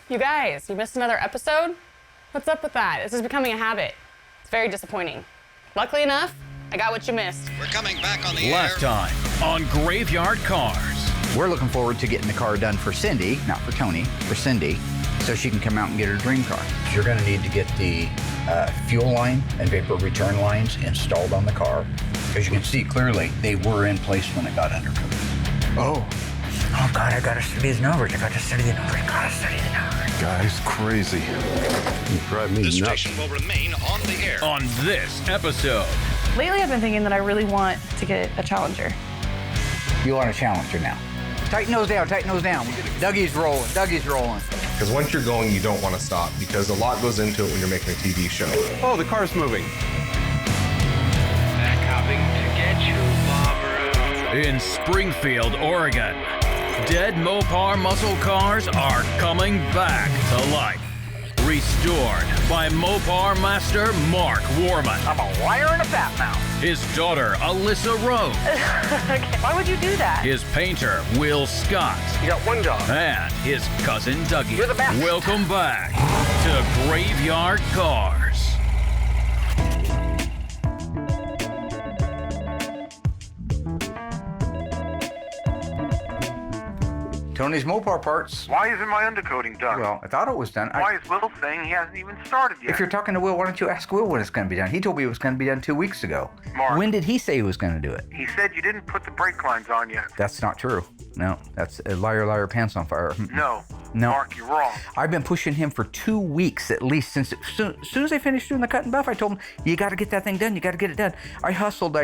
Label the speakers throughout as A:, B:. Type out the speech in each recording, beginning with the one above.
A: You guys, you missed another episode? What's up with that? This is becoming a habit. It's very disappointing. Luckily enough, I got what you missed.
B: We're coming back on the air.
C: Last time on Graveyard Carz.
D: We're looking forward to getting the car done for Cindy, not for Tony, for Cindy, so she can come out and get her dream car. You're going to need to get the fuel line and vapor return lines installed on the car. As you can see clearly, they were in place when it got undercoated.
E: Oh.
D: Oh God, I gotta study the numbers. I gotta study the numbers.
E: Guy's crazy. You drive me
B: The
E: nuts.
B: station will remain on the air.
C: On this episode,
F: Lately, I've been thinking that I really want to get a Challenger.
D: You want a Challenger now. Tighten those down, tighten those down. Dougie's rolling, Dougie's rolling.
G: Because once you're going, you don't want to stop because a lot goes into it when you're making a TV show.
E: Oh, the car's moving.
H: Coming to get you, Barbara.
C: in Springfield, Oregon, dead Mopar muscle cars are coming back to life. Restored by Mopar master Mark Warman.
D: I'm a liar and a fat mouth.
C: His daughter, Allysa Rose.
F: Okay, why would you do that?
C: His painter, Will Scott.
E: You got one job.
C: And his cousin, Dougie.
D: You're the best.
C: Welcome back to Graveyard Carz.
D: Tony's Mopar parts.
H: Why isn't my undercoating done?
D: Well, I thought it was done.
H: Why is Will saying he hasn't even started yet?
D: If you're talking to Will, why don't you ask Will when it's going to be done? He told me it was going to be done 2 weeks ago.
H: Mark.
D: When did he say he was going to do it?
H: He said you didn't put the brake lines on yet.
D: That's not true. No, that's a liar, liar, pants on fire.
H: No.
D: No.
H: Mark, you're wrong.
D: I've been pushing him for 2 weeks at least since as soon as I finished doing the cut and buff. I told him, you got to get that thing done. You got to get it done. I hustled.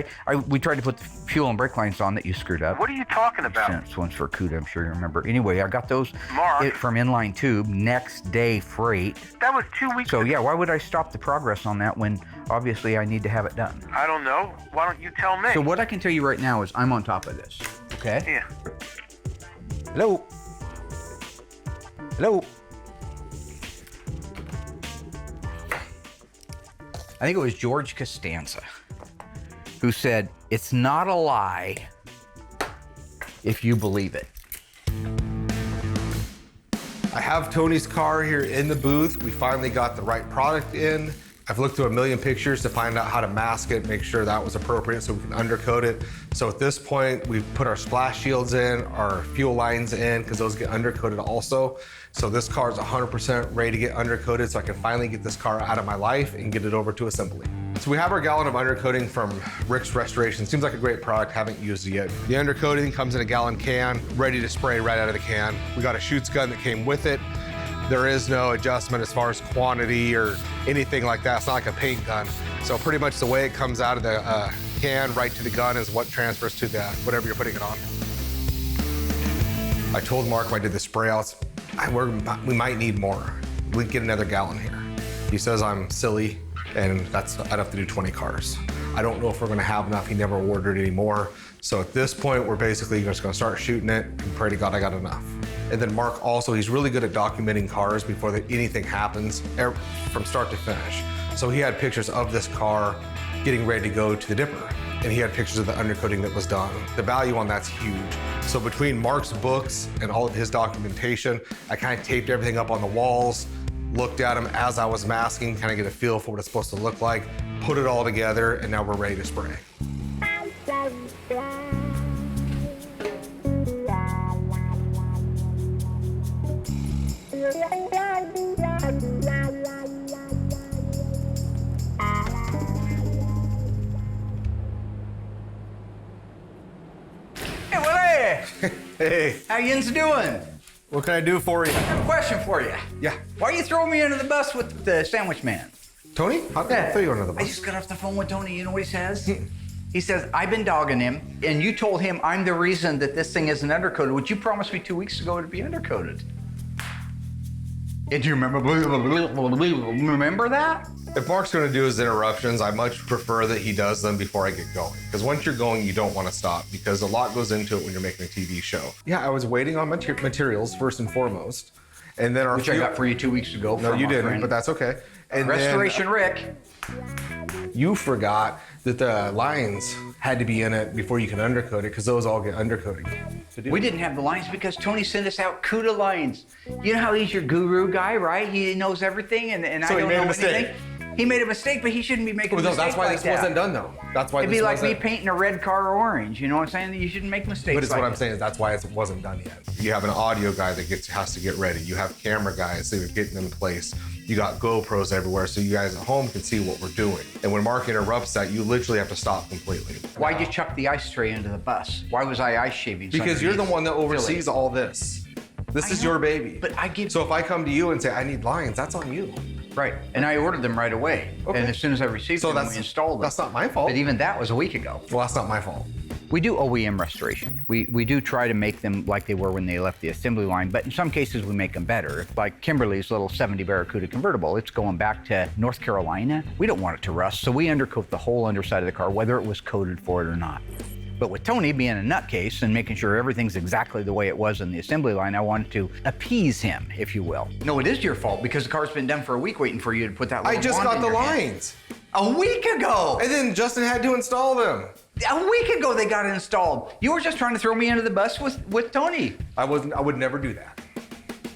D: We tried to put the fuel and brake lines on that you screwed up.
H: What are you talking about?
D: This one's for CUDA, I'm sure you remember. Anyway, I got those
H: Mark.
D: from inline tube, next day freight.
H: That was 2 weeks
D: So
H: ago.
D: yeah, why would I stop the progress on that when obviously I need to have it done?
H: I don't know. Why don't you tell me?
D: So what I can tell you right now is I'm on top of this. Okay?
H: Yeah.
D: Hello? Hello? I think it was George Costanza who said, it's not a lie if you believe it.
G: I have Tony's car here in the booth. We finally got the right product in. I've looked through a million pictures to find out how to mask it, make sure that was appropriate so we can undercoat it. So at this point, we've put our splash shields in, our fuel lines in, because those get undercoated also. So this car is 100% ready to get undercoated so I can finally get this car out of my life and get it over to assembly. So we have our gallon of undercoating from Rick's Restoration. Seems like a great product, haven't used it yet. The undercoating comes in a gallon can, ready to spray right out of the can. We got a shoots gun that came with it. There is no adjustment as far as quantity or anything like that. It's not like a paint gun. So pretty much the way it comes out of the can right to the gun is what transfers to the whatever you're putting it on. I told Mark when I did the spray outs, we might need more. We'd get another gallon here. He says I'm silly and I'd have to do 20 cars. I don't know if we're gonna have enough. He never ordered any more. So at this point, we're basically just gonna start shooting it and pray to God I got enough. And then Mark also, he's really good at documenting cars before anything happens, from start to finish. So he had pictures of this car getting ready to go to the dipper. And he had pictures of the undercoating that was done. The value on that's huge. So between Mark's books and all of his documentation, I kind of taped everything up on the walls, looked at them as I was masking, kind of get a feel for what it's supposed to look like, put it all together, and now we're ready to spray.
D: Hey, Willie!
G: Hey,
D: How yins doing?
G: what can I do for you?
D: I have a question for you.
G: Yeah.
D: Why are you throwing me under the bus with the sandwich man?
G: Tony, how can I throw you under the
D: I
G: bus?
D: just got off the phone with Tony. You know what he says? He says, I've been dogging him, and you told him I'm the reason that this thing isn't undercoated, which you promised me 2 weeks ago to be undercoated. And do you remember that?
G: If Mark's gonna do his interruptions, I much prefer that he does them before I get going. Because once you're going, you don't want to stop because a lot goes into it when you're making a TV show. Yeah, I was waiting on materials first and foremost. And then our
D: Which I got for you 2 weeks ago.
G: No,
D: from
G: you
D: our
G: didn't,
D: friend
G: but that's okay. And
D: Restoration Rick.
G: You forgot that the lines had to be in it before you can undercoat it, because those all get undercoated.
D: We didn't have the lines because Tony sent us out CUDA lines. You know how he's your guru guy, right? He knows everything, and
G: So
D: I
G: he
D: don't
G: made a
D: know
G: mistake.
D: anything. He made a mistake, but he shouldn't be making a
G: Well, no,
D: mistake
G: that's why
D: like
G: this
D: that.
G: wasn't done, though. That's why
D: It'd
G: this
D: be like me
G: wasn't.
D: painting a red car orange. You know what I'm saying? You shouldn't make mistakes.
G: But it's
D: like
G: what I'm
D: that.
G: saying is that's why it wasn't done yet. You have an audio guy that has to get ready. You have camera guys that are getting in place. You got GoPros everywhere, so you guys at home can see what we're doing. And when Mark interrupts that, you literally have to stop completely.
D: Why'd you chuck the ice tray into the bus? Why was I ice shaving?
G: Because you're the one that oversees all this. This is your baby.
D: But I give.
G: So if I come to you and say I need lines, that's on you.
D: Right, and I ordered them right away.
G: Okay.
D: And as soon as I received them, we installed them.
G: That's not my fault.
D: But even that was a week ago.
G: Well, that's not my fault.
D: We do OEM restoration. We do try to make them like they were when they left the assembly line, but in some cases we make them better. Like Kimberly's little 70 Barracuda convertible, it's going back to North Carolina. We don't want it to rust, so we undercoat the whole underside of the car, whether it was coated for it or not. But with Tony being a nutcase and making sure everything's exactly the way it was in the assembly line, I wanted to appease him, if you will. No, it is your fault because the car's been done for a week waiting for you to put that little
G: I just
D: wand
G: got
D: in
G: the
D: your hand.
G: lines.
D: A week ago!
G: And then Justin had to install them.
D: A week ago they got installed. You were just trying to throw me under the bus with Tony.
G: I would never do that.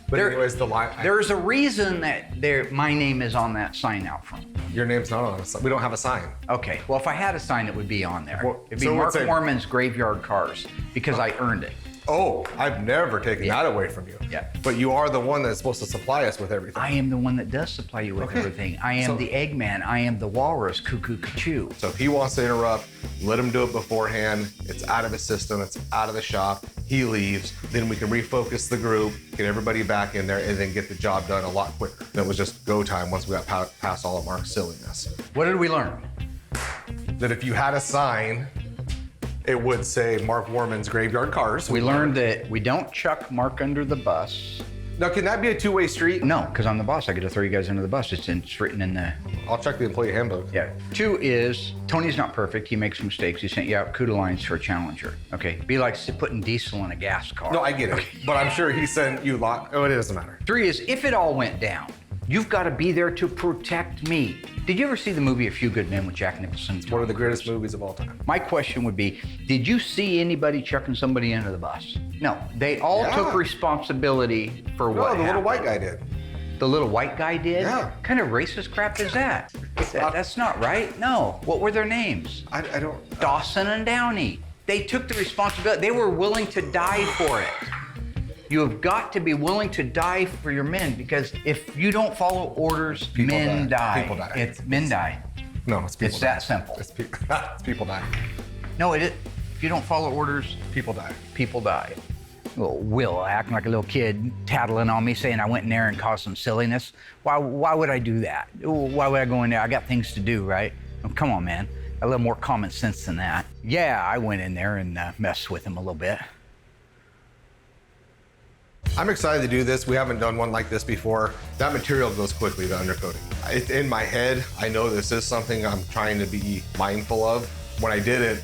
G: But
D: There-
G: anyways, the line.
D: There's a reason that my name is on that sign out front.
G: Your name's not on it. We don't have a sign.
D: Okay, well, if I had a sign, it would be on there.
G: Well,
D: It'd be
G: so
D: Mark
G: what's it?
D: Mormon's Graveyard Cars because I earned it.
G: Oh, I've never taken that away from you.
D: Yeah.
G: But you are the one that's supposed to supply us with everything.
D: I am the one that does supply you with
G: Okay.
D: everything. I am
G: So-
D: the Eggman. I am the Walrus, Cuckoo Cachoo.
G: So if he wants to interrupt, let him do it beforehand. It's out of his system. It's out of the shop. He leaves. Then we can refocus the group, get everybody back in there, and then get the job done a lot quicker. And it was just go time once we got past all of Mark's silliness.
D: What did we learn?
G: That if you had a sign, it would say Mark Warman's Graveyard Cars.
D: We learned that we don't chuck Mark under the bus.
G: Now, can that be a two-way street?
D: No, because I'm the boss. I get to throw you guys under the bus. It's written in the.
G: I'll check the employee handbook.
D: Yeah. 2 is Tony's not perfect. He makes mistakes. He sent you out CUDA lines for a Challenger. Okay. Be like putting diesel in a gas car.
G: No, I get it. But I'm sure he sent you lot. Oh, it doesn't matter.
D: 3 is if it all went down, you've got to be there to protect me. Did you ever see the movie A Few Good Men with Jack Nicholson?
G: One of the greatest movies of all time.
D: My question would be, did you see anybody chucking somebody under the bus? No. They all
G: Yeah.
D: took responsibility for
G: No,
D: what
G: the little
D: happened.
G: white guy did.
D: The little white guy did?
G: Yeah.
D: What kind of racist crap is that? That's not right. No. What were their names?
G: I don't.
D: Dawson and Downey. They took the responsibility. They were willing to die for it. You have got to be willing to die for your men because if you don't follow orders,
G: People
D: men
G: die.
D: die.
G: People die.
D: It's men die.
G: No, it's people.
D: It's
G: die.
D: that simple.
G: It's, it's people die.
D: No, it is. If you don't follow orders,
G: People die.
D: people die. Well, Will acting like a little kid, tattling on me, saying I went in there and caused some silliness. Why would I do that? Why would I go in there? I got things to do, right? Oh, come on, man. A little more common sense than that. Yeah, I went in there and messed with him a little bit.
G: I'm excited to do this. We haven't done one like this before. That material goes quickly, the undercoating. It's in my head. I know this is something I'm trying to be mindful of. When I did it,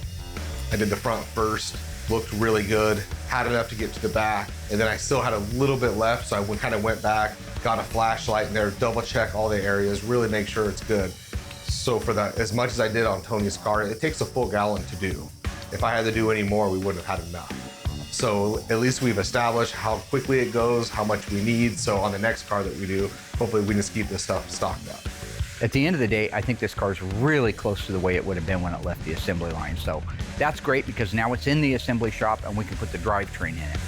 G: I did the front first, looked really good, had enough to get to the back, and then I still had a little bit left, so I kind of went back, got a flashlight in there, double check all the areas, really make sure it's good. So for that, as much as I did on Tony's car, it takes a full gallon to do. If I had to do any more, we wouldn't have had enough. So at least we've established how quickly it goes, how much we need. So on the next car that we do, hopefully we just keep this stuff stocked up.
D: At the end of the day, I think this car is really close to the way it would have been when it left the assembly line. So that's great because now it's in the assembly shop and we can put the drivetrain in it.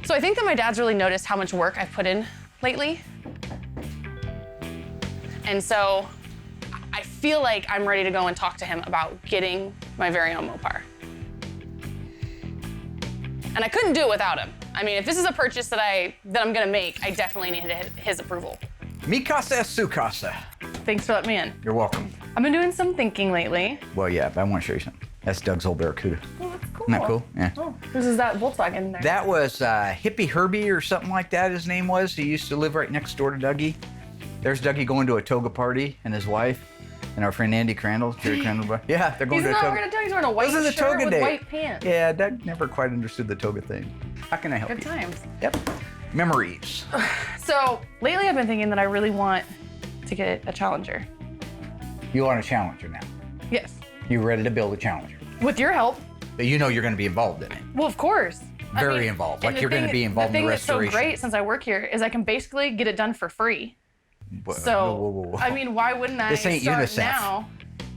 A: So I think that my dad's really noticed how much work I've put in lately. And so I feel like I'm ready to go and talk to him about getting my very own Mopar. And I couldn't do it without him. I mean, if this is a purchase that I'm gonna make, I definitely need his approval.
D: Mi casa es su casa.
F: Thanks for letting me in.
D: You're welcome.
F: I've been doing some thinking lately.
D: Well, yeah, but I want to show you something. That's Doug's old Barracuda.
F: Oh, that's cool.
D: Isn't that cool? Yeah.
F: Oh, this is that Volkswagen there.
D: That was Hippie Herbie or something like that, his name was. He used to live right next door to Dougie. There's Dougie going to a toga party and his wife and our friend Andy Crandall, Jerry Crandall. Yeah, they're going
F: He's
D: to a
F: not
D: toga.
F: wearing a toga. He's wearing a white
D: Those are the
F: shirt
D: toga
F: with
D: day.
F: white pants.
D: Yeah, Doug never quite understood the toga thing. How can I help
F: Good
D: you?
F: times.
D: Yep. Memories.
F: So lately I've been thinking that I really want to get a Challenger.
D: You want a Challenger now.
F: Yes.
D: You're ready to build a Challenger.
F: With your help.
D: But you know you're going to be involved in it.
F: Well, of course.
D: Very involved.
F: and
D: Like you're going to be involved in the restoration.
F: The thing that's so great since I work here is I can basically get it done for free. So,
D: whoa.
F: I mean, why wouldn't I
D: This ain't
F: start
D: UNICEF.
F: now?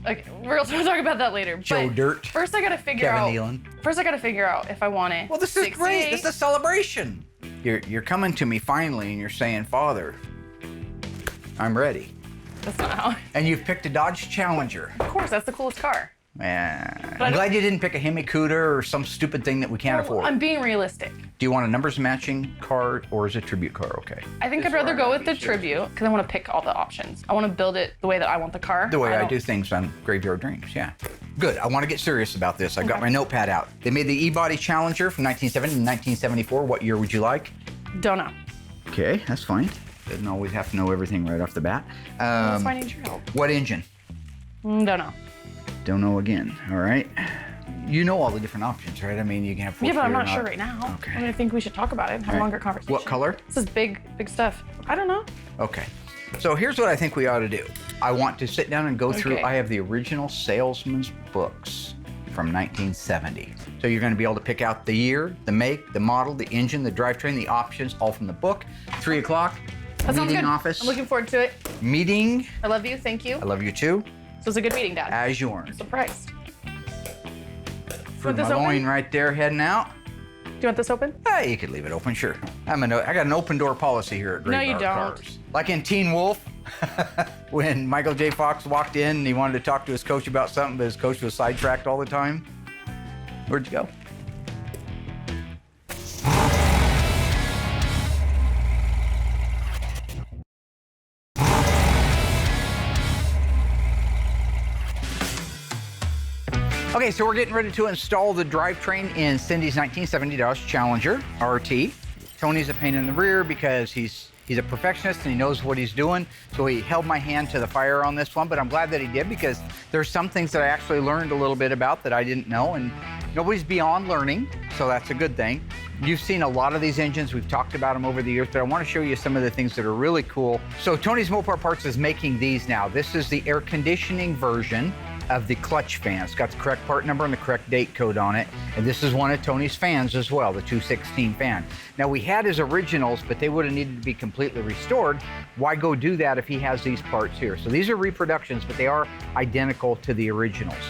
F: Like, we'll talk about that later.
D: Joe
F: but
D: Dirt.
F: First, I gotta figure
D: Kevin
F: out.
D: Nealon.
F: First, I gotta figure out if I want it.
D: Well, this is great. This is a celebration. You're coming to me finally, and you're saying, Father, I'm ready.
F: That's not how.
D: And you've picked a Dodge Challenger.
F: Of course, that's the coolest car.
D: I'm glad you didn't pick a Hemi Cuda or some stupid thing that we can't afford.
F: I'm being realistic.
D: Do you want a numbers matching car or is a tribute car okay?
F: I think I'd rather go with the tribute because I want to pick all the options. I want to build it the way that I want the car.
D: The way I do things on Graveyard Dreams, yeah. Good, I want to get serious about this. I've got my notepad out. They made the E-Body Challenger from 1970 to 1974. What year would you like?
F: Don't know.
D: Okay, that's fine. Doesn't always have to know everything right off the bat.
F: That's why I need your help.
D: What engine?
F: Don't know.
D: Don't know again, all right. You know all the different options, right? I mean, you can have
F: Yeah, but I'm not
D: four-cylinder
F: sure right now.
D: Okay.
F: I mean, I think we should talk about it and have a longer conversation.
D: What color?
F: This is big stuff. I don't know.
D: Okay. So here's what I think we ought to do. I want to sit down and go through,
F: Okay.
D: I have the original salesman's books from 1970. So you're going to be able to pick out the year, the make, the model, the engine, the drivetrain, the options, all from the book. 3 o'clock,
F: That sounds
D: meeting
F: good.
D: office.
F: I'm looking forward to it.
D: Meeting.
F: I love you. Thank you.
D: I love you too.
F: So it's a good meeting, Dad.
D: As you earn.
F: Surprised.
D: Fruit
F: this
D: Malone
F: open?
D: right there heading out.
F: Do you want this open?
D: You could leave it open, sure. I got an open door policy here at
F: No,
D: Great
F: you
D: Bar
F: don't.
D: Cars. Like in Teen Wolf, when Michael J. Fox walked in and he wanted to talk to his coach about something, but his coach was sidetracked all the time. Where'd you go? Okay, so we're getting ready to install the drivetrain in Cindy's 1970 Dodge Challenger RT. Tony's a pain in the rear because he's a perfectionist and he knows what he's doing. So he held my hand to the fire on this one, but I'm glad that he did because there's some things that I actually learned a little bit about that I didn't know, and nobody's beyond learning, so that's a good thing. You've seen a lot of these engines. We've talked about them over the years, but I want to show you some of the things that are really cool. So Tony's Mopar Parts is making these now. This is the air conditioning version of the clutch fan. It's got the correct part number and the correct date code on it. And this is one of Tony's fans as well, the 216 fan. Now we had his originals, but they would have needed to be completely restored. Why go do that if he has these parts here? So these are reproductions, but they are identical to the originals.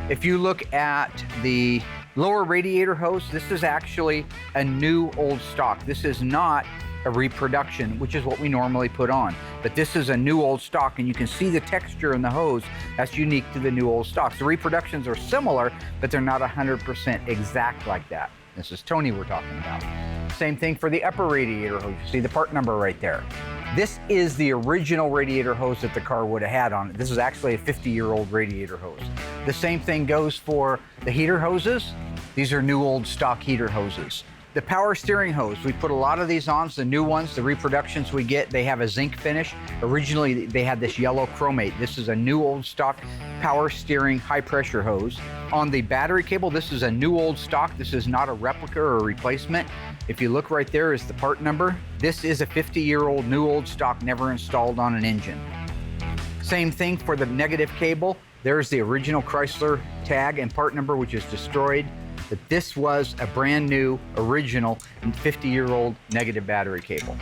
D: If you look at the lower radiator hose, this is actually a new old stock. This is not a reproduction, which is what we normally put on. But this is a new old stock, and you can see the texture in the hose. That's unique to the new old stocks. The reproductions are similar, but they're not 100% exact like that. This is Tony we're talking about. Same thing for the upper radiator hose. You see the part number right there. This is the original radiator hose that the car would have had on it. This is actually a 50-year-old radiator hose. The same thing goes for the heater hoses. These are new old stock heater hoses. The power steering hose, we put a lot of these on. The new ones, the reproductions we get, they have a zinc finish. Originally, they had this yellow chromate. This is a new old stock power steering high pressure hose. On the battery cable, this is a new old stock. This is not a replica or a replacement. If you look right there is the part number. This is a 50-year-old new old stock, never installed on an engine. Same thing for the negative cable. There's the original Chrysler tag and part number, which is destroyed. But this was a brand new, original, and 50-year-old negative battery cable.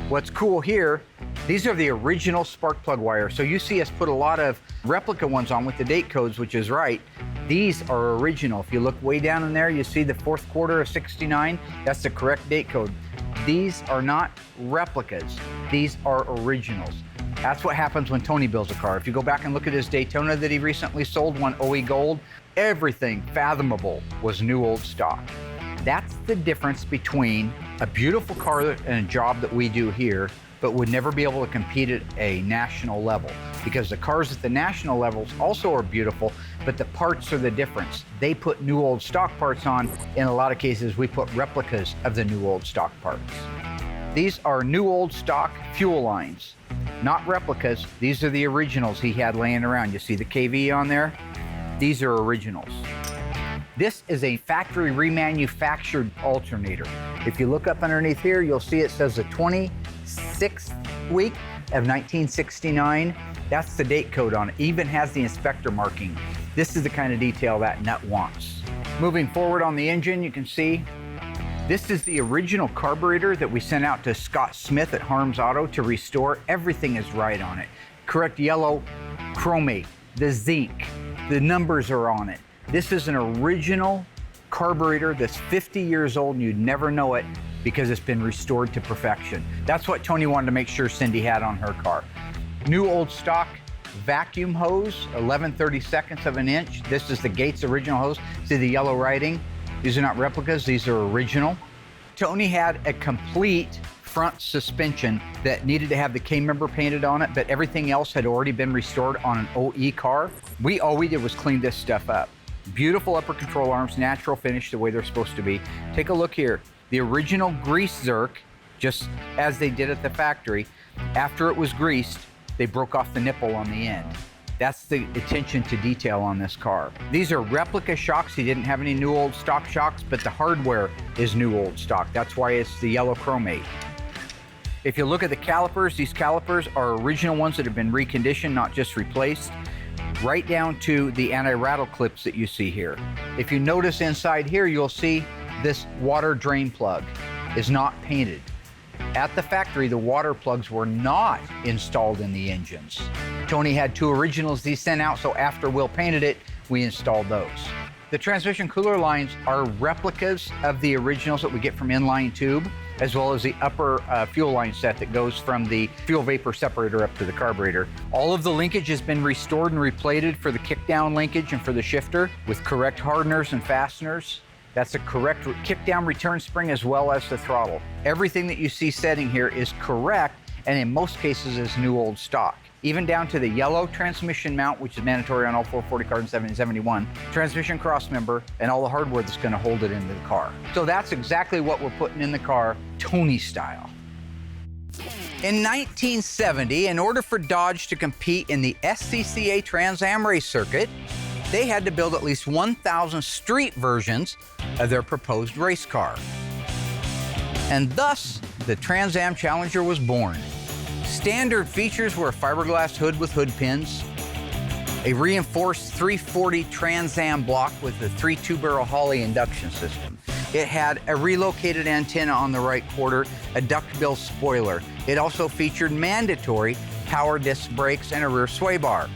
D: What's cool here, these are the original spark plug wires. So you see us put a lot of replica ones on with the date codes, which is right. These are original. If you look way down in there, you see the 4th quarter of 69. That's the correct date code. These are not replicas. These are originals. That's what happens when Tony builds a car. If you go back and look at his Daytona that he recently sold, one OE Gold, everything fathomable was new old stock. That's the difference between a beautiful car and a job that we do here, but would never be able to compete at a national level, because the cars at the national levels also are beautiful, but the parts are the difference. They put new old stock parts on. In a lot of cases, we put replicas of the new old stock parts. These are new old stock fuel lines, not replicas. These are the originals he had laying around. You see the KV on there? These are originals. This is a factory remanufactured alternator. If you look up underneath here, you'll see it says the 26th week of 1969. That's the date code on it. Even has the inspector marking. This is the kind of detail that nut wants. Moving forward on the engine, you can see this is the original carburetor that we sent out to Scott Smith at Harms Auto to restore. Everything is right on it. Correct yellow chromate, the zinc, the numbers are on it. This is an original carburetor that's 50 years old and you'd never know it because it's been restored to perfection. That's what Tony wanted to make sure Cindy had on her car. New old stock vacuum hose, 11/32 of an inch. This is the Gates original hose. See the yellow writing? These are not replicas, these are original. Tony had a complete front suspension that needed to have the K-member painted on it, but everything else had already been restored on an OE car. All we did was clean this stuff up. Beautiful upper control arms, natural finish the way they're supposed to be. Take a look here. The original grease zerk, just as they did at the factory, after it was greased, they broke off the nipple on the end. That's the attention to detail on this car. These are replica shocks. He didn't have any new old stock shocks, but the hardware is new old stock. That's why it's the yellow chromate. If you look at the calipers, these calipers are original ones that have been reconditioned, not just replaced, right down to the anti-rattle clips that you see here. If you notice inside here, you'll see this water drain plug is not painted. At the factory, the water plugs were not installed in the engines. Tony had two originals he sent out, so after Will painted it, we installed those. The transmission cooler lines are replicas of the originals that we get from inline tube, as well as the upper fuel line set that goes from the fuel vapor separator up to the carburetor. All of the linkage has been restored and replated for the kickdown linkage and for the shifter with correct hardeners and fasteners. That's a correct kickdown return spring as well as the throttle. Everything that you see setting here is correct, and in most cases is new old stock. Even down to the yellow transmission mount, which is mandatory on all 440 cars in 7071, transmission cross member, and all the hardware that's gonna hold it into the car. So that's exactly what we're putting in the car, Tony style. In 1970, in order for Dodge to compete in the SCCA Trans Am race circuit, they had to build at least 1,000 street versions of their proposed race car. And thus, the Trans Am Challenger was born. Standard features were a fiberglass hood with hood pins, a reinforced 340 Trans Am block with a 3 2-barrel Holley induction system. It had a relocated antenna on the right quarter, a duckbill spoiler. It also featured mandatory power disc brakes and a rear sway bar.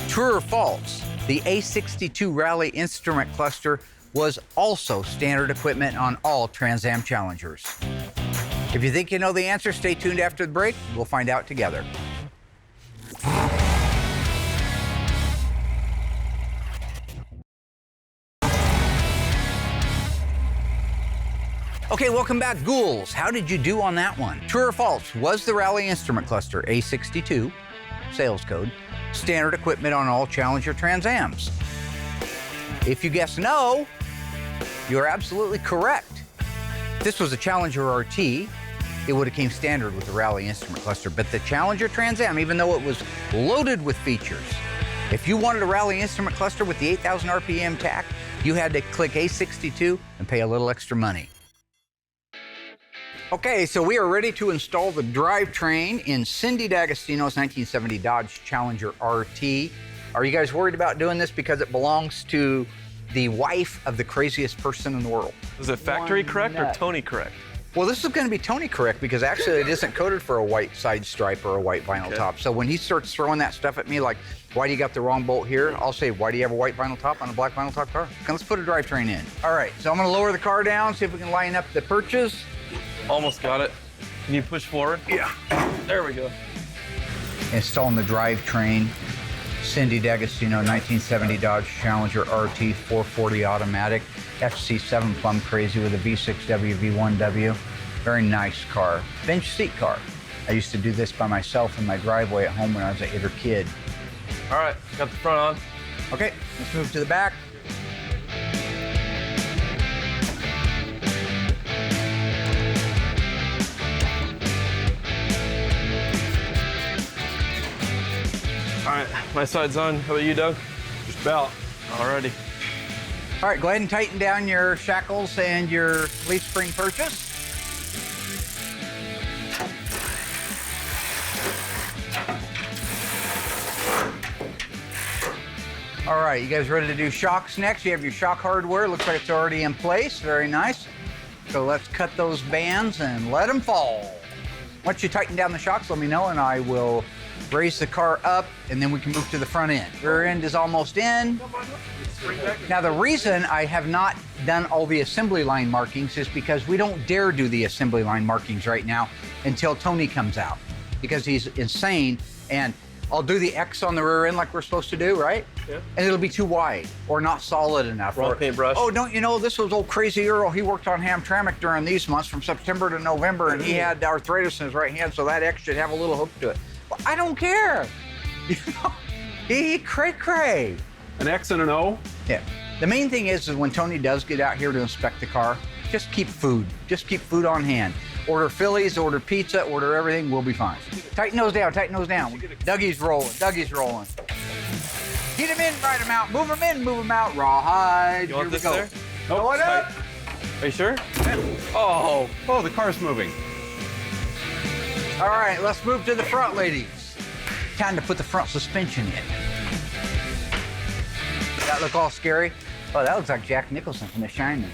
D: True or false? The A62 Rally instrument cluster was also standard equipment on all Trans Am Challengers. If you think you know the answer, stay tuned after the break. We'll find out together. Okay, welcome back, ghouls. How did you do on that one? True or false? Was the Rally instrument cluster A62, sales code, standard equipment on all Challenger Trans Ams? If you guess no, you're absolutely correct. If this was a Challenger RT, it would have came standard with the Rally instrument cluster, but the Challenger Trans Am, even though it was loaded with features, if you wanted a Rally instrument cluster with the 8,000 RPM tack, you had to click A62 and pay a little extra money. Okay, so we are ready to install the drivetrain in Cindy D'Agostino's 1970 Dodge Challenger RT. Are you guys worried about doing this because it belongs to the wife of the craziest person in the world?
I: Is it factory correct or Tony correct?
D: Well, this is going to be Tony correct because actually it isn't coded for a white side stripe or a white vinyl top. So when he starts throwing that stuff at me like, why do you got the wrong bolt here? I'll say, why do you have a white vinyl top on a black vinyl top car? Okay, let's put a drivetrain in. All right, so I'm going to lower the car down, see if we can line up the perches.
I: Almost got it. Can you push forward?
D: Yeah.
I: There we go.
D: Installing the drivetrain. Cindy D'Agostino 1970 Dodge Challenger RT 440 automatic. FC7 plum crazy with a V6W, V1W. Very nice car. Bench seat car. I used to do this by myself in my driveway at home when I was a hitter kid.
I: All right, got the front on.
D: Okay, let's move to the back.
I: All right, my side's on. How about you, Doug?
E: Just about.
I: Alrighty.
D: All right, go ahead and tighten down your shackles and your leaf spring purchase. All right, you guys ready to do shocks next? You have your shock hardware. Looks like it's already in place. Very nice. So let's cut those bands and let them fall. Once you tighten down the shocks, let me know and I will raise the car up and then we can move to the front end. Rear end is almost in. Now the reason I have not done all the assembly line markings is because we don't dare do the assembly line markings right now until Tony comes out because he's insane. And I'll do the X on the rear end like we're supposed to do, right? Yeah. And it'll be too wide or not solid enough.
I: Wrong paintbrush.
D: Oh, don't you know, this was old Crazy Earl. He worked on Hamtramck during these months from September to November, and he had arthritis in his right hand, so that X should have a little hook to it. Well, I don't care. You know, he cray-cray.
E: An X and an O?
D: Yeah. The main thing is when Tony does get out here to inspect the car, just keep food. Just keep food on hand. Order Phillies, order pizza, order everything, we'll be fine. Tighten those down, tighten those down. Dougie's rolling, Dougie's rolling. Get him in, ride him out, move him in, move him out, rawhide.
I: You want
D: Here
I: this
D: we go.
I: there?
E: Oh,
D: Going up.
I: Are you sure?
E: Oh, the car's moving.
D: All right, let's move to the front, ladies. Time to put the front suspension in. Does that look all scary? Oh, that looks like Jack Nicholson from The Shining.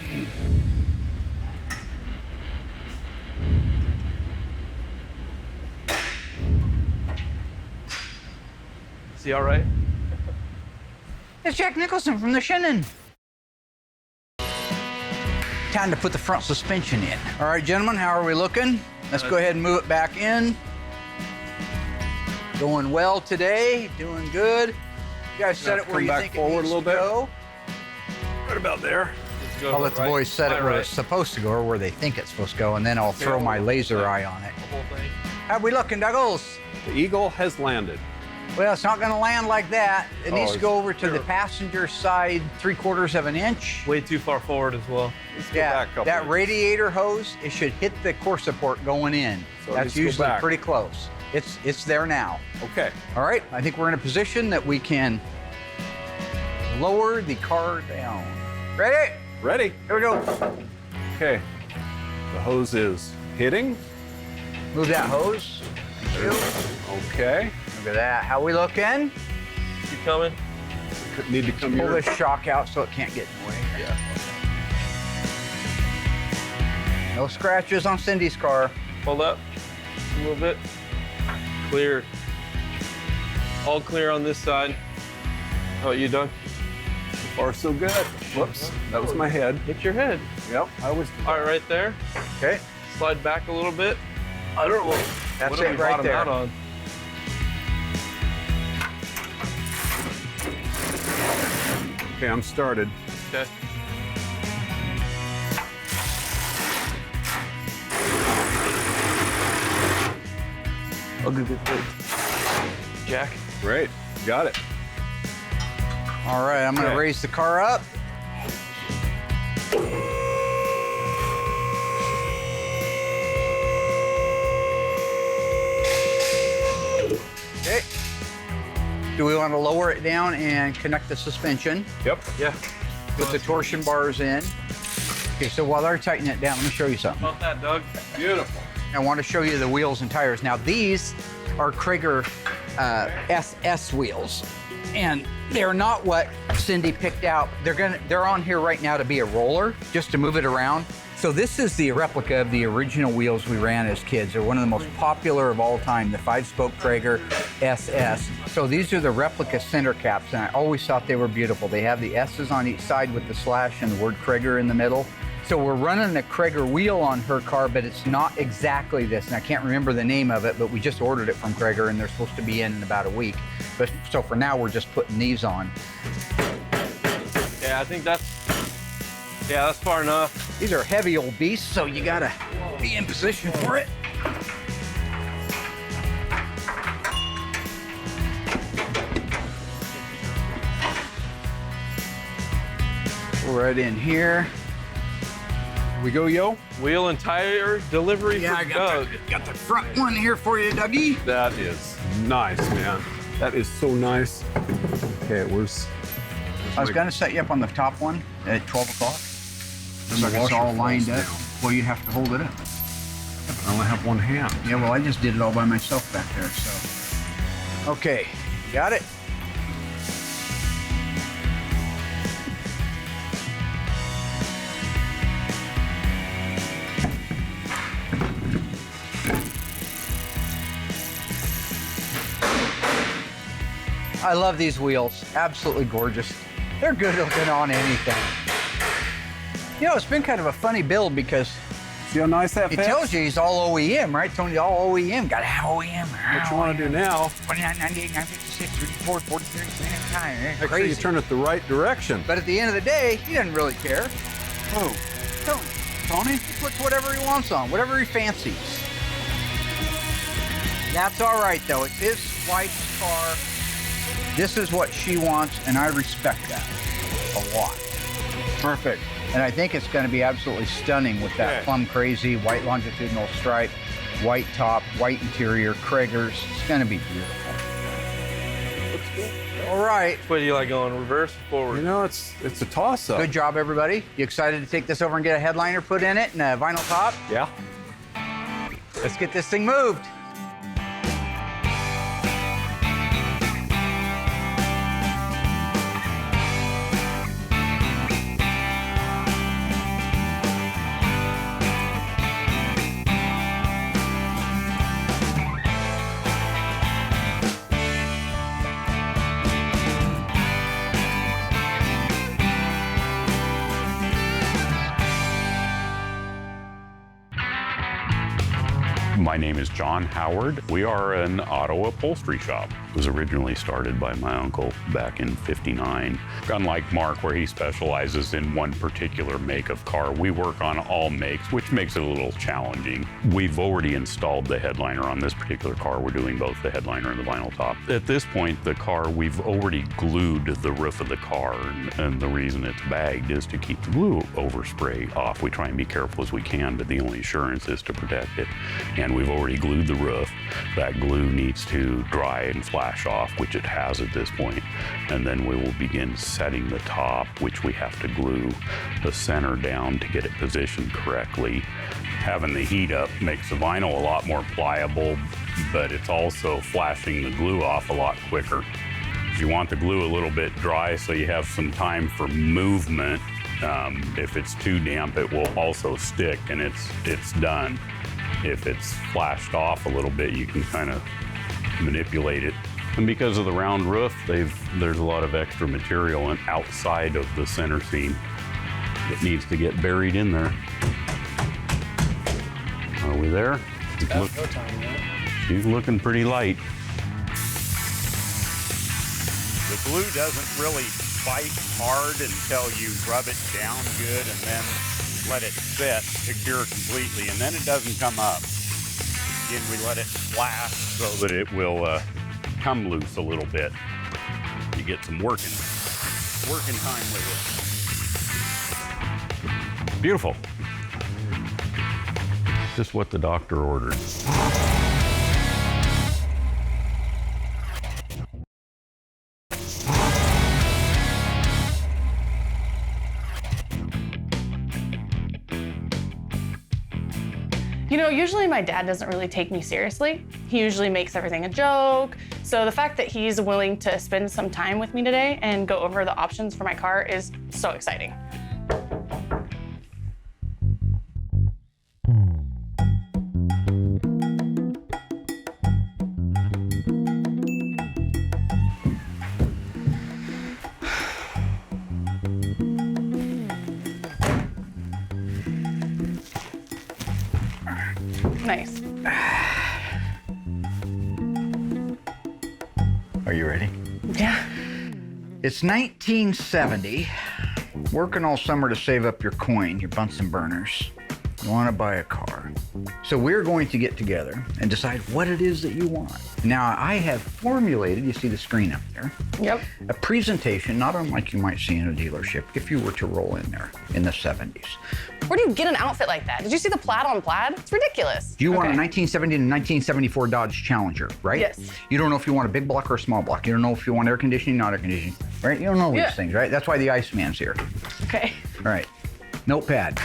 I: Is he all right?
D: It's Jack Nicholson from The Shining. Time to put the front suspension in. All right, gentlemen, how are we looking? Let's go ahead and move it back in. Going well today, doing good. You guys set it where you think it needs to go.
E: Right about there.
D: I'll let the boys set it where it's supposed to go or where they think it's supposed to go, and then I'll throw my laser eye on it. How we looking, Douglas?
E: The Eagle has landed.
D: Well, it's not going to land like that. It needs to go over to the passenger side 3/4 of an inch.
I: Way too far forward as well.
E: Let's go back a couple
D: that
E: inches.
D: radiator hose, it should hit the core support going in.
E: So it
D: That's
E: needs to go
D: usually
E: back.
D: pretty close. It's there now.
E: Okay.
D: All right, I think we're in a position that we can lower the car down. Ready?
E: Ready?
D: Here we go.
E: Okay. The hose is hitting.
D: Move that hose. Thank you.
E: Okay.
D: Look at that. How we looking?
I: Keep coming.
E: Need to come
D: Pull
E: here.
D: this shock out so it can't get in the way.
I: Yeah.
D: No scratches on Cindy's car.
I: Hold up a little bit. Clear. All clear on this side. How about you, Doug?
E: So far, so good. Whoops. That was my head.
I: Hit your head.
E: Yep. I was.
I: All right, right there.
D: Okay.
I: Slide back a little bit. I don't know.
D: That's
I: what did
D: it
I: we
D: right
I: bottom
D: there.
I: out on?
E: Okay, I'm started.
I: Okay. Oh, good. Jack.
E: Great. Got it.
D: All right, I'm going to
I: Okay.
D: raise the car up. Okay. Do we want to lower it down and connect the suspension?
E: Yep.
I: Yeah.
D: Put the torsion bars in. Okay, so while they're tightening it down, let me show you something.
I: About that, Doug.
E: Beautiful.
D: I want to show you the wheels and tires. Now these are Krager SS wheels, and they're not what Cindy picked out. They're on here right now to be a roller, just to move it around. So this is the replica of the original wheels we ran as kids. They're one of the most popular of all time, the 5-spoke Krager SS. So these are the replica center caps, and I always thought they were beautiful. They have the S's on each side with the slash and the word Krager in the middle. So we're running a Krager wheel on her car, but it's not exactly this, and I can't remember the name of it, but we just ordered it from Krager, and they're supposed to be in about a week. But so for now, we're just putting these on.
I: Yeah, I think that's far enough.
D: These are heavy old beasts, so you gotta be in position for it. Right in here.
E: We go, yo?
I: Wheel and tire delivery
D: Yeah,
I: for
D: I
I: Doug.
D: got the front one here for you, Dougie.
E: That is nice, man. That is so nice. Okay, where's
D: I was gonna set you up on the top one at 12 o'clock.
E: Then
D: So
E: the
D: it's
E: washer
D: all lined
E: falls
D: up.
E: down.
D: Well, you have to hold it up.
E: I only have one hand.
D: Yeah, well, I just did it all by myself back there, so. Okay, got it? I love these wheels. Absolutely gorgeous. They're good looking on anything. You know, it's been kind of a funny build because
E: See how nice that
D: it
E: fits?
D: tells you he's all OEM, right? Tony, all OEM. Got to have OEM.
E: What you want to do now?
D: 29, 98, 956, 34, 43, 39.
E: Make sure you
D: Crazy.
E: turn it the right direction.
D: But at the end of the day, he doesn't really care.
E: Oh,
D: Tony, he puts whatever he wants on, whatever he fancies. That's all right, though. It's his wife's car. This is what she wants, and I respect that a lot.
E: perfect.
D: And I think it's going to be absolutely stunning with that
E: Okay.
D: plum crazy white longitudinal stripe, white top, white interior, Krager's. It's going to be beautiful.
E: Looks good.
D: All right.
I: What do you like going reverse or forward?
E: You know, it's a toss-up.
D: Good job, everybody. You excited to take this over and get a headliner put in it and a vinyl top?
E: Yeah.
D: Let's get this thing moved.
J: My name is John Howard. We are an auto upholstery shop. It was originally started by my uncle back in '59. Unlike Mark, where he specializes in one particular make of car, we work on all makes, which makes it a little challenging. We've already installed the headliner on this particular car. We're doing both the headliner and the vinyl top. At this point, the car, we've already glued the roof of the car, and the reason it's bagged is to keep the glue overspray off. We try and be careful as we can, but the only assurance is to protect it. And we've already glued the roof. That glue needs to dry and flash off, which it has at this point. And then we will begin setting the top, which we have to glue the center down to get it positioned correctly. Having the heat up makes the vinyl a lot more pliable, but it's also flashing the glue off a lot quicker. You want the glue a little bit dry so you have some time for movement. If it's too damp, it will also stick and it's done. If it's flashed off a little bit, you can kind of manipulate it. And because of the round roof, there's a lot of extra material outside of the center seam that needs to get buried in there. Are we there? She's looking pretty light.
K: The glue doesn't really bite hard until you rub it down good and then let it set to cure completely, and then it doesn't come up. Again, we let it flash so that it will come loose a little bit. You get some working time with it.
J: Beautiful. Just what the doctor ordered.
F: You know, usually my dad doesn't really take me seriously. He usually makes everything a joke. So the fact that he's willing to spend some time with me today and go over the options for my car is so exciting. Nice.
D: Are you ready?
F: Yeah.
D: It's 1970. Working all summer to save up your coin, your Bunsen burners. You want to buy a car. So we're going to get together and decide what it is that you want. Now, I have formulated, you see the screen up there,
F: Yep.
D: a presentation not unlike you might see in a dealership if you were to roll in there in the 70s.
A: Where do you get an outfit like that? Did you see the plaid on plaid? It's ridiculous.
D: You want a 1970 to 1974 Dodge Challenger, right?
F: Yes.
D: You don't know if you want a big block or a small block. You don't know if you want air conditioning, not air conditioning, right? You don't know these things, right? That's why the Iceman's here.
F: Okay.
D: All right, notepad.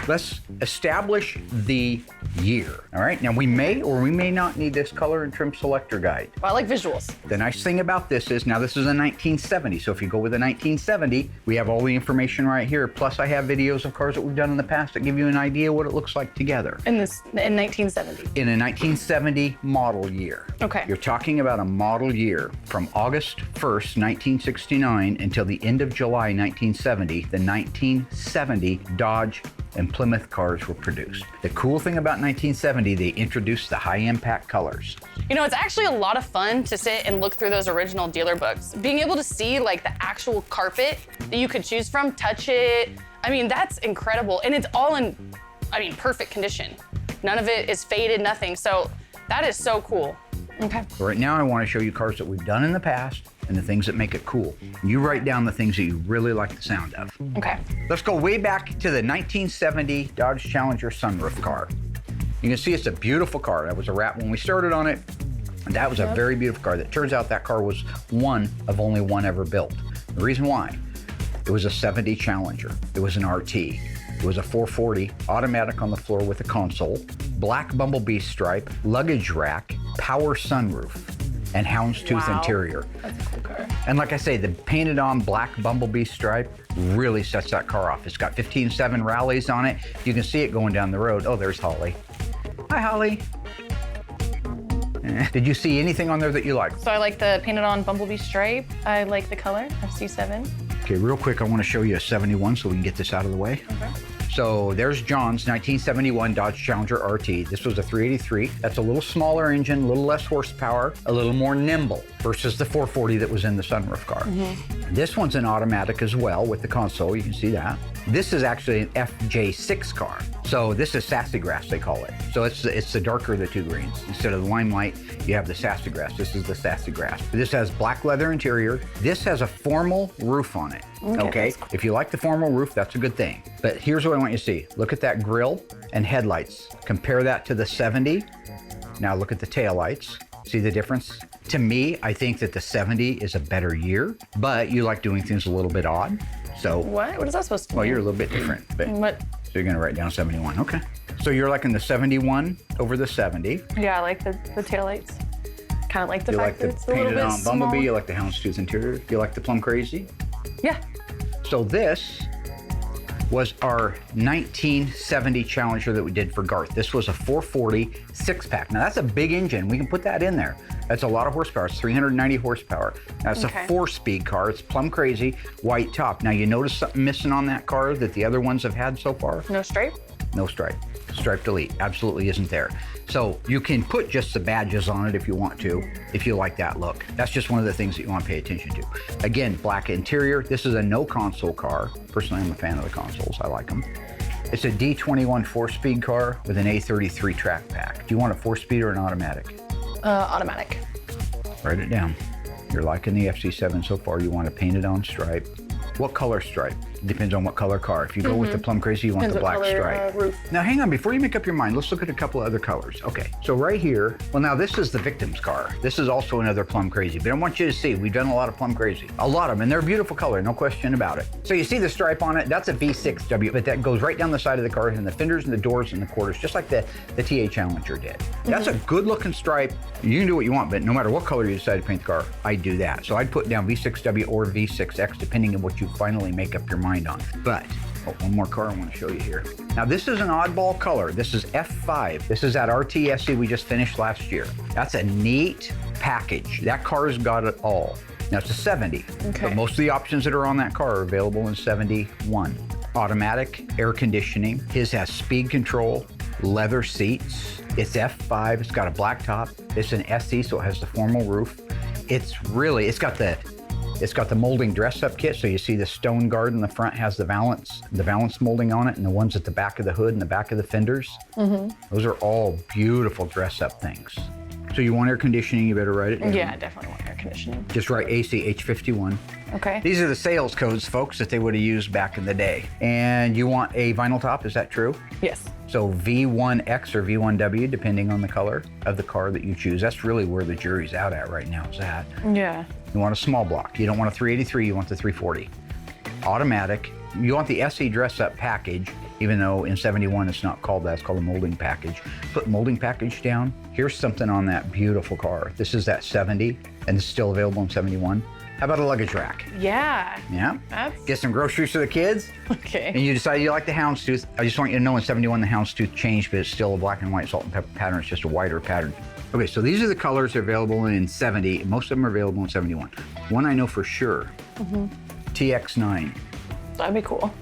D: Let's establish the year, all right? Now, we may or we may not need this color and trim selector guide.
A: Well, I like visuals.
D: The nice thing about this is, now this is a 1970, so if you go with a 1970, we have all the information right here. Plus, I have videos of cars that we've done in the past that give you an idea what it looks like together.
F: In 1970.
D: In a 1970 model year.
F: Okay.
D: You're talking about a model year from August 1st, 1969 until the end of July 1970, the 1970 Dodge and Plymouth cars were produced. The cool thing about 1970, they introduced the high impact colors.
A: You know, it's actually a lot of fun to sit and look through those original dealer books. Being able to see like the actual carpet that you could choose from, touch it. I mean, that's incredible. And it's all in, perfect condition. None of it is faded, nothing. So that is so cool. Okay.
D: So right now I want to show you cars that we've done in the past and the things that make it cool. You write down the things that you really like the sound of.
A: Okay.
D: Let's go way back to the 1970 Dodge Challenger sunroof car. You can see it's a beautiful car. That was a wrap when we started on it. And that was a very beautiful car. That turns out that car was one of only one ever built. The reason why, it was a 70 Challenger. It was an RT. It was a 440, automatic on the floor with a console, black bumblebee stripe, luggage rack, power sunroof, and houndstooth interior.
F: That's a cool car.
D: And like I say, the painted on black bumblebee stripe really sets that car off. It's got 15.7 rallies on it. You can see it going down the road. Oh, there's Holly. Hi, Holly. Did you see anything on there that you like?
F: So I like the painted on bumblebee stripe. I like the color, FC7.
D: Okay, real quick, I want to show you a 71 so we can get this out of the way.
F: Okay.
D: So there's John's 1971 Dodge Challenger RT. This was a 383. That's a little smaller engine, a little less horsepower, a little more nimble versus the 440 that was in the sunroof car. This one's an automatic as well with the console, you can see that. This is actually an FJ6 car. So this is sassafras, they call it. So it's the darker of the two greens. Instead of the limelight, you have the sassafras. This is the sassafras. This has black leather interior. This has a formal roof on it. Okay.
F: Cool.
D: If you like the formal roof, that's a good thing. But here's what I want you to see. Look at that grille and headlights. Compare that to the 70. Now look at the taillights. See the difference? To me, I think that the 70 is a better year, but you like doing things a little bit odd. So
F: What? What is that supposed to mean?
D: well, you're a little bit different. But,
F: What?
D: so you're gonna write down 71, okay. So you're liking the 71 over the 70.
F: Yeah, I like the taillights. Kind of like the
D: You
F: fact
D: like
F: that
D: the
F: it's a little
D: painted
F: bit
D: on bumblebee,
F: small.
D: you like the houndstooth interior, you like the plum crazy.
F: Yeah.
D: So this was our 1970 Challenger that we did for Garth. This was a 440 6-pack. Now that's a big engine. We can put that in there. That's a lot of horsepower. It's 390 horsepower. That's a 4-speed car. It's plum crazy, white top. Now you notice something missing on that car that the other ones have had so far?
F: No stripe?
D: No stripe. Stripe delete absolutely isn't there. So you can put just the badges on it if you want to, if you like that look. That's just one of the things that you want to pay attention to. Again, black interior. This is a no console car. Personally, I'm a fan of the consoles. I like them. It's a D21 4-speed car with an A33 track pack. Do you want a 4-speed or an automatic?
F: Automatic.
D: Write it down. You're liking the FC7 so far. You want a painted on stripe. What color stripe? Depends on what color car. If you go with the plum crazy, you want
F: Depends
D: the
F: what
D: black
F: color,
D: stripe.
F: roof.
D: Now hang on, before you make up your mind, let's look at a couple of other colors. Okay, so right here, well now this is the victim's car. This is also another plum crazy, but I want you to see, we've done a lot of plum crazy. A lot of them, and they're a beautiful color, no question about it. So you see the stripe on it, that's a V6W, but that goes right down the side of the car, and the fenders and the doors and the quarters, just like the TA Challenger did. That's a good looking stripe. You can do what you want, but no matter what color you decide to paint the car, I'd do that. So I'd put down V6W or V6X, depending on what you finally make up your mind on. But one more car I want to show you here. Now this is an oddball color. This is F5. This is that RTSC we just finished last year. That's a neat package. That car's got it all. Now it's a 70, but most of the options that are on that car are available in 71. Automatic, air conditioning. His has speed control, leather seats. It's F5, it's got a black top. It's an SE, so it has the formal roof. It's got the It's got the molding dress-up kit, so you see the stone guard in the front has the valance molding on it, and the ones at the back of the hood and the back of the fenders. Those are all beautiful dress-up things. So you want air conditioning, you better write it down.
F: Yeah, I definitely want air conditioning.
D: Just write ACH51.
F: Okay.
D: These are the sales codes, folks, that they would have used back in the day. And you want a vinyl top, is that true?
F: Yes.
D: So V1X or V1W, depending on the color of the car that you choose. That's really where the jury's out at right now, is that.
F: Yeah.
D: You want a small block. You don't want a 383, you want the 340. Automatic. You want the SE dress-up package, even though in 71 it's not called that, it's called a molding package. Put molding package down. Here's something on that beautiful car. This is that 70, and it's still available in 71. How about a luggage rack?
F: Yeah.
D: Yeah.
F: That's...
D: Get some groceries for the kids.
F: Okay.
D: And you decide you like the houndstooth. I just want you to know in 71 the houndstooth changed, but it's still a black and white salt and pepper pattern. It's just a wider pattern. Okay, so these are the colors available in 70. Most of them are available in 71. One I know for sure, TX9.
F: That'd be cool.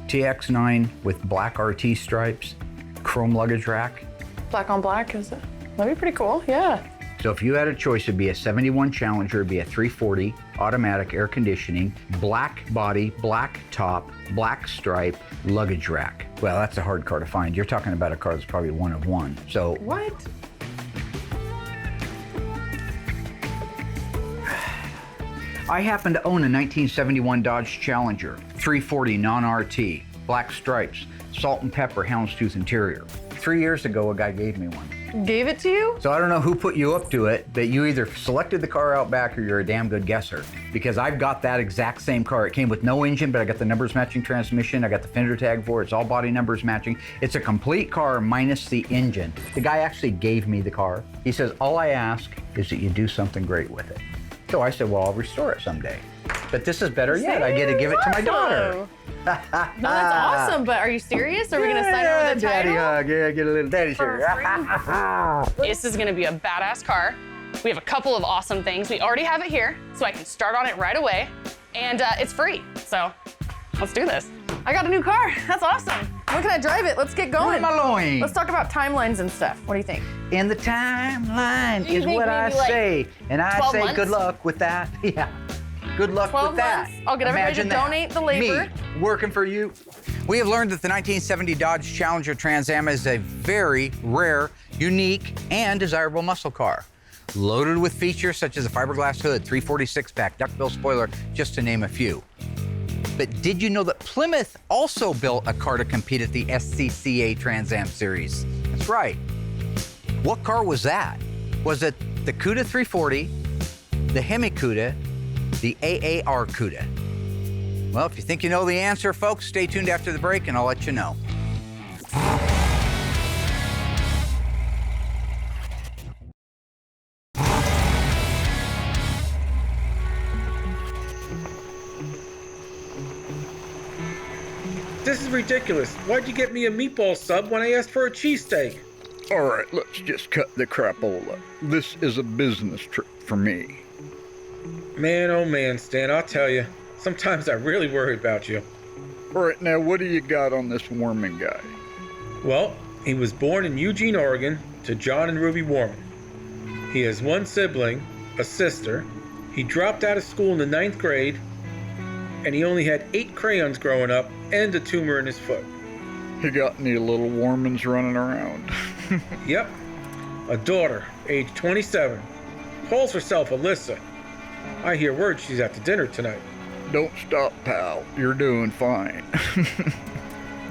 D: TX9 with black RT stripes, chrome luggage rack.
F: Black on black, is it? That'd be pretty cool, yeah.
D: So if you had a choice, it'd be a 71 Challenger, it'd be a 340, automatic air conditioning, black body, black top, black stripe, luggage rack. Well, that's a hard car to find. You're talking about a car that's probably one of one. So
F: What?
D: I happen to own a 1971 Dodge Challenger, 340 non-RT, black stripes, salt and pepper houndstooth interior. 3 years ago, a guy gave me one.
F: Gave it to you?
D: So I don't know who put you up to it, but you either selected the car out back or you're a damn good guesser. Because I've got that exact same car. It came with no engine, but I got the numbers matching transmission. I got the fender tag for it. It's all body numbers matching. It's a complete car minus the engine. The guy actually gave me the car. He says, all I ask is that you do something great with it. So I said, well, I'll restore it someday. But this is better yet. I get to give it to my daughter.
F: No, that's awesome, but are you serious? Are we gonna sign over the
D: daddy
F: title?
D: hug. Yeah, get a little daddy shirt.
A: This is gonna be a badass car. We have a couple of awesome things. We already have it here, so I can start on it right away. And it's free, so let's do this.
F: I got a new car. That's awesome. When can I drive it? Let's get going.
D: My loin.
F: Let's talk about timelines and stuff. What do you think?
D: In the timeline
A: Do you
D: is
A: think
D: what I
A: maybe, like,
D: say. And I
A: 12
D: say
A: months?
D: good luck with that. Yeah. Good luck
F: 12
D: with that.
F: months. I'll get everybody to
D: Imagine that.
F: donate the labor.
D: Me working for you. We have learned that the 1970 Dodge Challenger Trans Am is a very rare, unique, and desirable muscle car. Loaded with features such as a fiberglass hood, 346-pack, duckbill spoiler, just to name a few. But did you know that Plymouth also built a car to compete at the SCCA Trans Am Series? That's right. What car was that? Was it the Cuda 340, the Hemi Cuda, the AAR Cuda? Well, if you think you know the answer, folks, stay tuned after the break and I'll let you know.
L: This is ridiculous. Why'd you get me a meatball sub when I asked for a cheesesteak?
M: All right, let's just cut the crapola. This is a business trip for me.
L: Man, oh man, Stan, I'll tell you. Sometimes I really worry about you.
M: All right, now what do you got on this Warman guy?
L: Well, he was born in Eugene, Oregon, to John and Ruby Warman. He has one sibling, a sister. He dropped out of school in the 9th grade, and he only had 8 crayons growing up and a tumor in his foot.
M: You got any little Warmans running around?
L: Yep. A daughter, age 27. Calls herself Allysa. I hear word she's at the dinner tonight.
M: Don't stop, pal. You're doing fine.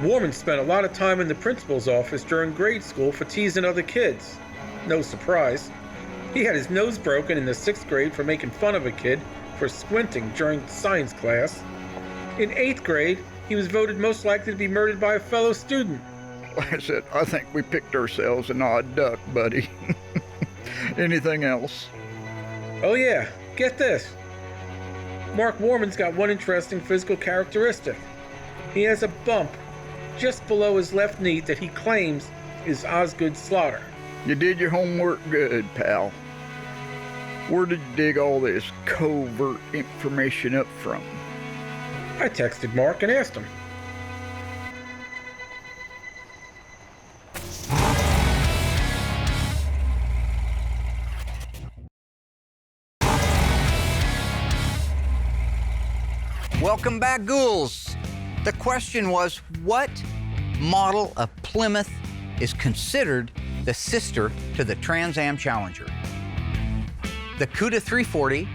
L: Warman spent a lot of time in the principal's office during grade school for teasing other kids. No surprise. He had his nose broken in the 6th grade for making fun of a kid for squinting during science class. In 8th grade, he was voted most likely to be murdered by a fellow student.
M: Like I said, I think we picked ourselves an odd duck, buddy. Anything else?
L: Oh yeah, get this. Mark Warman's got one interesting physical characteristic. He has a bump just below his left knee that he claims is Osgood slaughter.
M: You did your homework good, pal. Where did you dig all this covert information up from?
L: I texted Mark and asked him.
D: Welcome back, ghouls. The question was, what model of Plymouth is considered the sister to the Trans Am Challenger? The Cuda 340,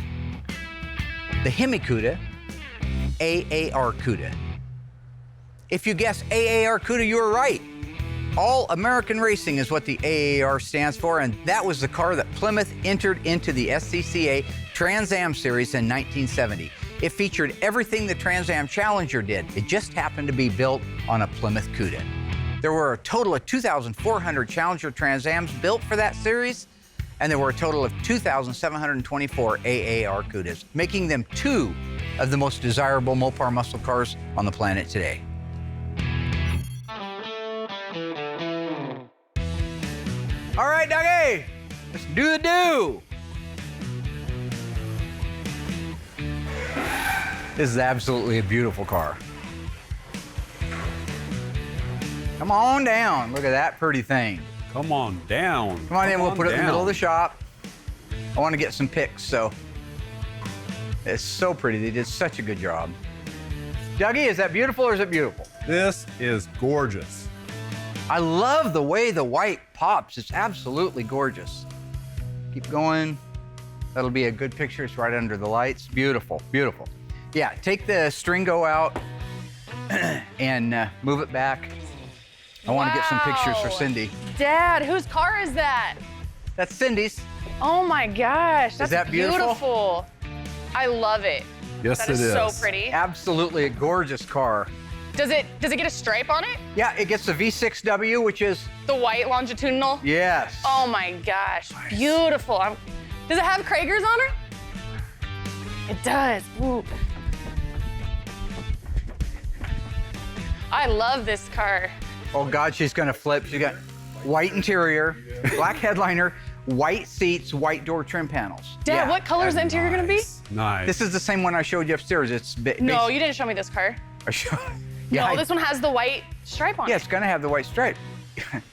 D: the Hemi Cuda, AAR Cuda. If you guess AAR Cuda, you were right. All American Racing is what the AAR stands for, and that was the car that Plymouth entered into the SCCA Trans Am Series in 1970. It featured everything the Trans Am Challenger did. It just happened to be built on a Plymouth Cuda. There were a total of 2,400 Challenger Trans Ams built for that series, and there were a total of 2,724 AAR Cudas, making them two of the most desirable Mopar muscle cars on the planet today. All right, Dougie, let's do the do. This is absolutely a beautiful car. Come on down. Look at that pretty thing.
J: Come on down.
D: Come on in, we'll put it in the middle of the shop. I want to get some pics, so. It's so pretty. They did such a good job. Dougie, is that beautiful or is it beautiful?
G: This is gorgeous.
D: I love the way the white pops. It's absolutely gorgeous. Keep going. That'll be a good picture. It's right under the lights. Beautiful, beautiful. Yeah, take the stringo out and move it back. I want to get some pictures for Cindy.
A: Dad, whose car is that?
D: That's Cindy's.
A: Oh my gosh, that's
D: Is that beautiful?
A: I love it.
G: Yes,
A: That is
G: it
A: so
G: is.
A: pretty.
D: Absolutely a gorgeous car.
A: Does it get a stripe on it?
D: Yeah, it gets the V6W, which is,
A: The white longitudinal?
D: yes.
A: Oh my gosh, beautiful. Does it have Kragers on her? It does. Ooh. I love this car.
D: Oh God, she's gonna flip. She's got white interior, black headliner, white seats, white door trim panels.
A: Dad, what color is the interior gonna be?
J: Nice.
D: This is the same one I showed you upstairs. It's
A: No, you didn't show me this car.
D: Yeah,
A: No, this one has the white stripe on
D: Yeah,
A: it.
D: it's gonna have the white stripe.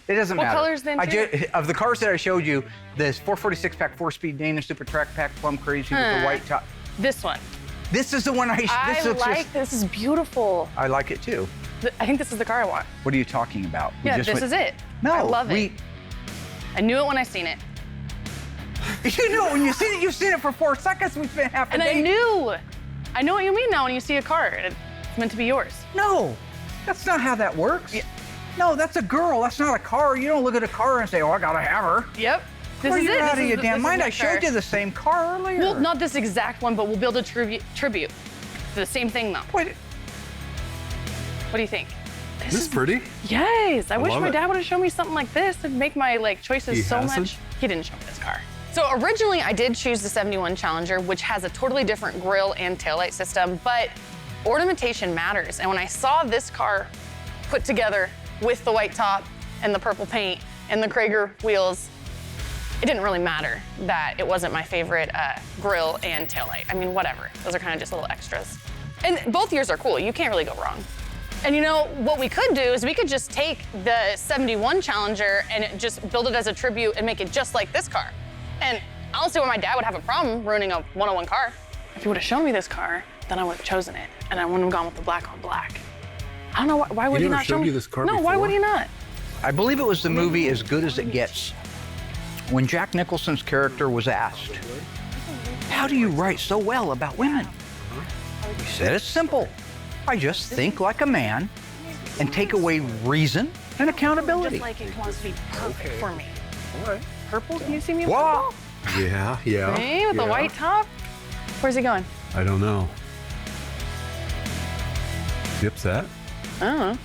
D: It doesn't
A: What
D: matter.
A: color is the interior?
D: Of the cars that I showed you, this 446 pack, 4-speed Dana Super Track Pack, plum crazy with the white top.
A: This one.
D: This is the one
A: I like this. Is beautiful.
D: I like it too.
A: I think this is the car I want.
D: What are you talking about? We
A: Yeah,
D: just
A: this
D: went-
A: is it.
D: No,
A: I love it. I knew it when I seen it.
D: You know, when you see it, you've seen it for 4 seconds. We spent half a
A: And
D: day.
A: I know what you mean now when you see a car. It's meant to be yours.
D: No, that's not how that works.
A: Yeah.
D: No, that's a girl. That's not a car. You don't look at a car and say, "Oh, I gotta have her."
A: Yep. This
D: Well,
A: is
D: you're
A: it.
D: out
A: This
D: of
A: is
D: your
A: the-
D: damn
A: this is
D: mind.
A: my
D: I showed
A: car.
D: you the same car earlier.
A: Well, not this exact one, but we'll build a tribute. The same thing though.
D: Wait.
A: What do you think?
G: This is pretty.
A: Yes, I wish
G: love
A: my
G: it.
A: dad would have shown me something like this and make my choices
G: He
A: so
G: hasn't?
A: much. He didn't show me this car. So originally I did choose the 71 Challenger, which has a totally different grille and taillight system, but ornamentation matters. And when I saw this car put together with the white top and the purple paint and the Krager wheels, it didn't really matter that it wasn't my favorite grille and taillight. I mean, whatever. Those are kind of just little extras. And both years are cool. You can't really go wrong. And you know, what we could do is we could just take the 71 Challenger and just build it as a tribute and make it just like this car. And I don't see why my dad would have a problem ruining a 101 car. If he would have shown me this car, then I would have chosen it. And I wouldn't have gone with the black on black. I don't know, why would he not show me
G: this car
A: No, why
G: before?
A: would he not?
D: I believe it was the movie As Good as It Gets. When Jack Nicholson's character was asked, "How do you write so well about women?" He said, "It's simple. I just think like a man and take away reason and accountability."
A: Just like it wants to be perfect for me.
G: All right.
A: Purple? Can you see me in
D: Whoa.
A: purple?
G: Yeah.
A: See, with the white top? Where's he going?
G: I don't know. You upset?
A: I don't know.